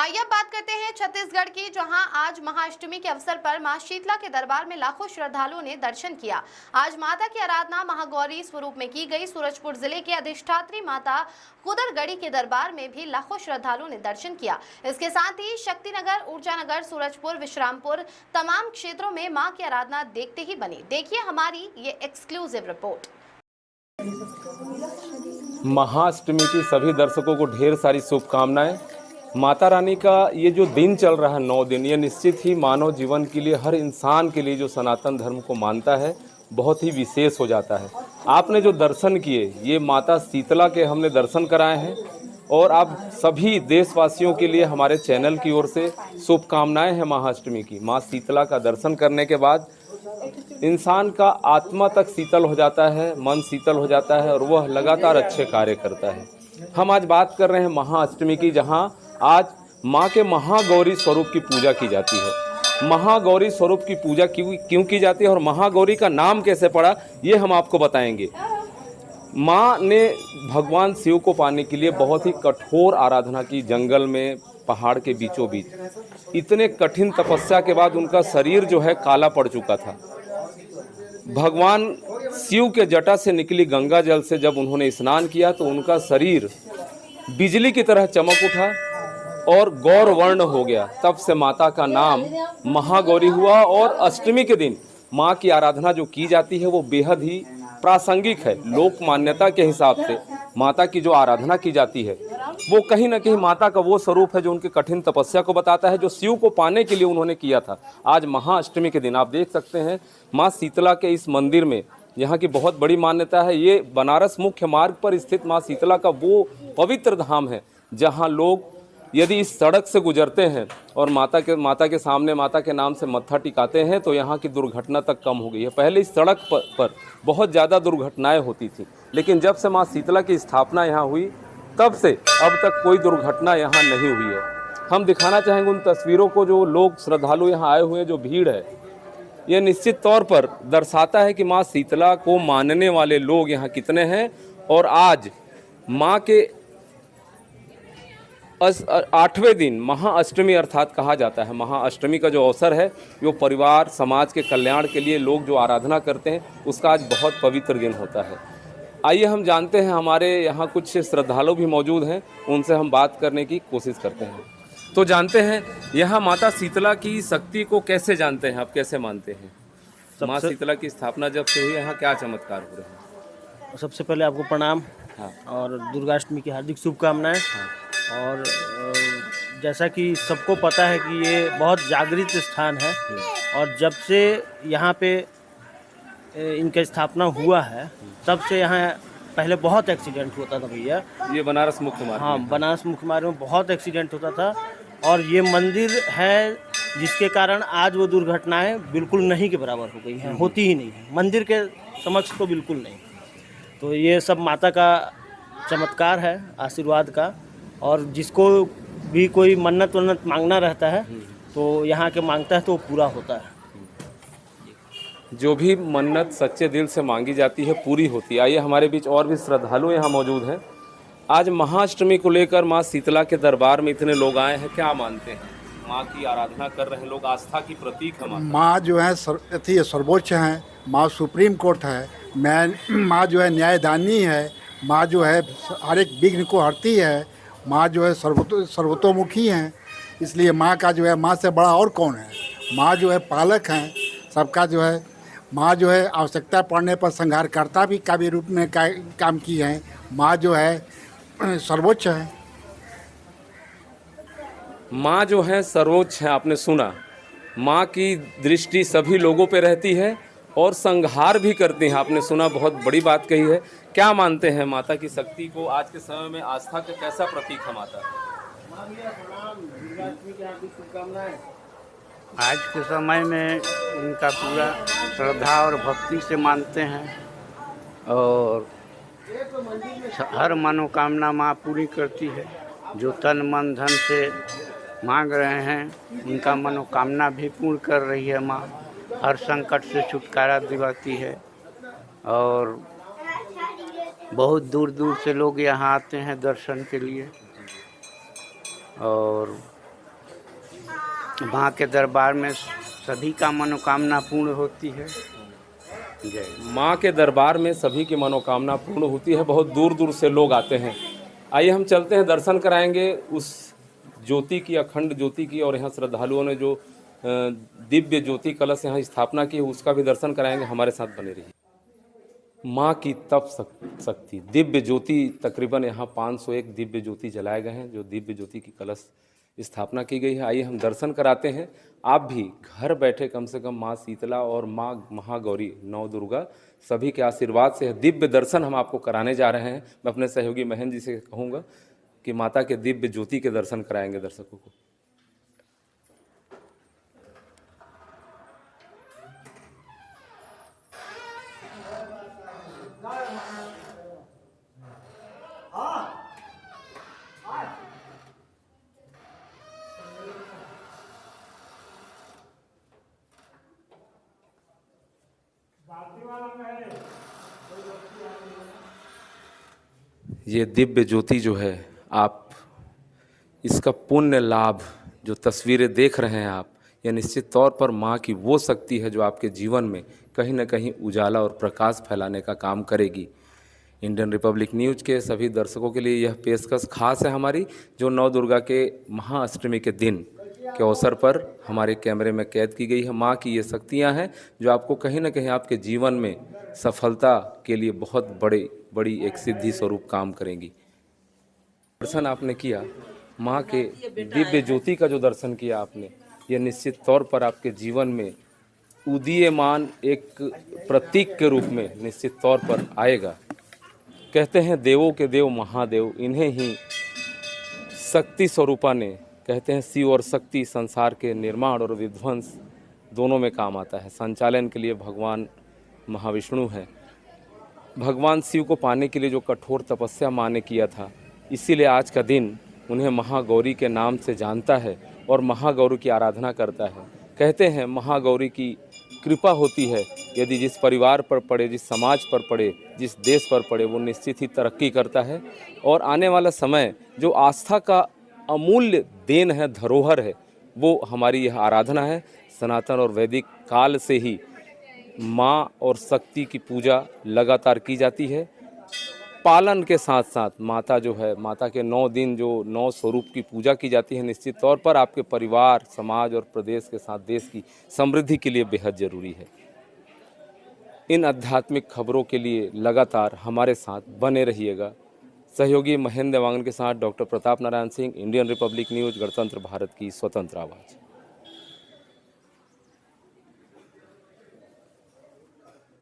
आइए अब बात करते हैं छत्तीसगढ़ की, जहां आज महाअष्टमी के अवसर पर मां शीतला के दरबार में लाखों श्रद्धालुओं ने दर्शन किया। आज माता की आराधना महागौरी स्वरूप में की गई। सूरजपुर जिले के अधिष्ठात्री माता कुदरगढ़ी के दरबार में भी लाखों श्रद्धालुओं ने दर्शन किया। इसके साथ ही शक्तिनगर, ऊर्जानगर, सूरजपुर, विश्रामपुर तमाम क्षेत्रों में मां की आराधना देखते ही बनी। देखिए हमारी ये एक्सक्लूसिव रिपोर्ट। महाअष्टमी की सभी दर्शकों को ढेर सारी शुभकामनाएं। माता रानी का ये जो दिन चल रहा है 9 दिन, ये निश्चित ही मानव जीवन के लिए, हर इंसान के लिए जो सनातन धर्म को मानता है, बहुत ही विशेष हो जाता है। आपने जो दर्शन किए, ये माता शीतला के हमने दर्शन कराए हैं और आप सभी देशवासियों के लिए हमारे चैनल की ओर से शुभकामनाएं हैं महाअष्टमी की। माँ शीतला का दर्शन करने के बाद इंसान का आत्मा तक शीतल हो जाता है, मन शीतल हो जाता है और वह लगातार अच्छे कार्य करता है। हम आज बात कर रहे हैं महाअष्टमी की, जहां आज माँ के महागौरी स्वरूप की पूजा की जाती है। महागौरी स्वरूप की पूजा क्यों की जाती है और महागौरी का नाम कैसे पड़ा, ये हम आपको बताएंगे। माँ ने भगवान शिव को पाने के लिए बहुत ही कठोर आराधना की, जंगल में, पहाड़ के बीचों बीच। इतने कठिन तपस्या के बाद उनका शरीर जो है काला पड़ चुका था। भगवान शिव के जटा से निकली गंगा जल से जब उन्होंने स्नान किया तो उनका शरीर बिजली की तरह चमक उठा और गौर वर्ण हो गया। तब से माता का नाम महागौरी हुआ और अष्टमी के दिन माँ की आराधना जो की जाती है वो बेहद ही प्रासंगिक है। लोक मान्यता के हिसाब से माता की जो आराधना की जाती है वो कहीं ना कहीं माता का वो स्वरूप है जो उनकी कठिन तपस्या को बताता है, जो शिव को पाने के लिए उन्होंने किया था। आज महाअष्टमी के दिन आप देख सकते हैं माँ शीतला के इस मंदिर में, यहाँ की बहुत बड़ी मान्यता है। ये बनारस मुख्य मार्ग पर स्थित माँ शीतला का वो पवित्र धाम है जहाँ लोग यदि इस सड़क से गुजरते हैं और माता के सामने माता के नाम से मत्था टिकाते हैं तो यहाँ की दुर्घटना तक कम हो गई है। पहले इस सड़क पर बहुत ज़्यादा दुर्घटनाएं होती थी, लेकिन जब से माँ शीतला की स्थापना यहाँ हुई तब से अब तक कोई दुर्घटना यहाँ नहीं हुई है। हम दिखाना चाहेंगे उन तस्वीरों को, जो लोग श्रद्धालु यहाँ आए हुए हैं, जो भीड़ है। यह निश्चित तौर पर दर्शाता है कि माँ शीतला को मानने वाले लोग यहाँ कितने हैं। और आज माँ के 8वें दिन महाअष्टमी अर्थात कहा जाता है। महाअष्टमी का जो अवसर है वो परिवार समाज के कल्याण के लिए लोग जो आराधना करते हैं उसका आज बहुत पवित्र दिन होता है। आइए हम जानते हैं, हमारे यहाँ कुछ श्रद्धालु भी मौजूद हैं, उनसे हम बात करने की कोशिश करते हैं। तो जानते हैं यहाँ माता शीतला की शक्ति को कैसे जानते हैं आप, कैसे मानते हैं? माँ शीतला की स्थापना जब से हुई, यहाँ क्या चमत्कार हो रहे हैं? सबसे पहले आपको प्रणाम। हाँ। और दुर्गाष्टमी की हार्दिक शुभकामनाएं। हाँ। और जैसा कि सबको पता है कि ये बहुत जागृत स्थान है और जब से यहाँ पे इनका स्थापना हुआ है तब से यहाँ पहले बहुत एक्सीडेंट होता था भैया। ये बनारस मुख्य मार्ग? हाँ, बनारस मुख्य मार्ग में बहुत एक्सीडेंट होता था और ये मंदिर है जिसके कारण आज वो दुर्घटनाएं बिल्कुल नहीं के बराबर हो गई हैं, होती ही नहीं है। मंदिर के समक्ष तो बिल्कुल नहीं। तो ये सब माता का चमत्कार है, आशीर्वाद का। और जिसको भी कोई मन्नत वन्नत मांगना रहता है तो यहाँ के मांगता है तो पूरा होता है। जो भी मन्नत सच्चे दिल से मांगी जाती है पूरी होती है। आइए, हमारे बीच और भी श्रद्धालु यहाँ मौजूद हैं। आज महाअष्टमी को लेकर माँ शीतला के दरबार में इतने लोग आए हैं, क्या मानते हैं? माँ की आराधना कर रहे हैं लोग, आस्था की प्रतीक है माँ जो है सर्वोच्च है, माँ सुप्रीम कोर्ट है, माँ जो है न्यायदानी है, माँ जो है हर एक विघ्न को हरती है, माँ जो है सर्वतोमुखी हैं। इसलिए माँ का जो है, माँ से बड़ा और कौन है। माँ जो है पालक हैं सबका, जो है माँ जो है आवश्यकता पड़ने पर संहारकर्ता भी काव्य रूप में काम की है। माँ जो है सर्वोच्च है। माँ जो है सर्वोच्च है, आपने सुना। माँ की दृष्टि सभी लोगों पे रहती है और संहार भी करती हैं, आपने सुना। बहुत बड़ी बात कही है। क्या मानते हैं माता की शक्ति को? आज के समय में आस्था का कैसा प्रतीक है माता? आज के समय में उनका पूरा श्रद्धा और भक्ति से मानते हैं और हर मनोकामना माँ पूरी करती है। जो तन मन धन से मांग रहे हैं उनका मनोकामना भी पूर्ण कर रही है माँ। हर संकट से छुटकारा दिलाती है और बहुत दूर दूर से लोग यहाँ आते हैं दर्शन के लिए। और माँ के दरबार में सभी का मनोकामना पूर्ण होती है। जय। माँ के दरबार में सभी की मनोकामना पूर्ण होती है। बहुत दूर दूर से लोग आते हैं। आइए हम चलते हैं, दर्शन कराएंगे उस ज्योति की, अखंड ज्योति की, और यहाँ श्रद्धालुओं ने जो दिव्य ज्योति कलश यहाँ स्थापना की है उसका भी दर्शन कराएंगे। हमारे साथ बने रहिए। माँ की तप शक्ति, दिव्य ज्योति, तकरीबन यहाँ 501 दिव्य ज्योति जलाए गए हैं, जो दिव्य ज्योति की कलश स्थापना की गई है। आइए हम दर्शन कराते हैं। आप भी घर बैठे कम से कम माँ शीतला और माँ महागौरी नौ दुर्गा सभी के आशीर्वाद से दिव्य दर्शन हम आपको कराने जा रहे हैं। मैं अपने सहयोगी महेंद्र जी से कहूँगा कि माता के दिव्य ज्योति के दर्शन कराएंगे दर्शकों को। ये दिव्य ज्योति जो है, आप इसका पुण्य लाभ, जो तस्वीरें देख रहे हैं आप, यह निश्चित तौर पर माँ की वो शक्ति है जो आपके जीवन में कहीं न कहीं उजाला और प्रकाश फैलाने का काम करेगी। इंडियन रिपब्लिक न्यूज़ के सभी दर्शकों के लिए यह पेशकश खास है हमारी, जो नौ दुर्गा के महाअष्टमी के दिन के अवसर पर हमारे कैमरे में कैद की गई है। माँ की ये शक्तियाँ हैं जो आपको कहीं न कहीं आपके जीवन में सफलता के लिए बहुत बड़ी एक सिद्धि स्वरूप काम करेंगी। दर्शन आपने किया, माँ के दिव्य ज्योति का जो दर्शन किया आपने, यह निश्चित तौर पर आपके जीवन में उदीयमान एक प्रतीक के रूप में निश्चित तौर पर आएगा। कहते हैं देवों के देव महादेव, इन्हें ही शक्ति स्वरूपा ने, कहते हैं शिव और शक्ति संसार के निर्माण और विध्वंस दोनों में काम आता है। संचालन के लिए भगवान महाविष्णु है। भगवान शिव को पाने के लिए जो कठोर तपस्या माँ ने किया था, इसीलिए आज का दिन उन्हें महागौरी के नाम से जानता है और महागौरी की आराधना करता है। कहते हैं महागौरी की कृपा होती है, यदि जिस परिवार पर पड़े, जिस समाज पर पड़े, जिस देश पर पड़े, वो निश्चित ही तरक्की करता है। और आने वाला समय जो आस्था का अमूल्य देन है, धरोहर है, वो हमारी यह आराधना है। सनातन और वैदिक काल से ही माँ और शक्ति की पूजा लगातार की जाती है। पालन के साथ साथ माता जो है, माता के 9 दिन जो 9 स्वरूप की पूजा की जाती है, निश्चित तौर पर आपके परिवार, समाज और प्रदेश के साथ देश की समृद्धि के लिए बेहद ज़रूरी है। इन आध्यात्मिक खबरों के लिए लगातार हमारे साथ बने रहिएगा। सहयोगी महेंद्र देवांगन के साथ doctor Pratap Narayan Singh, Indian Republic news, गणतंत्र भारत की स्वतंत्र आवाज़।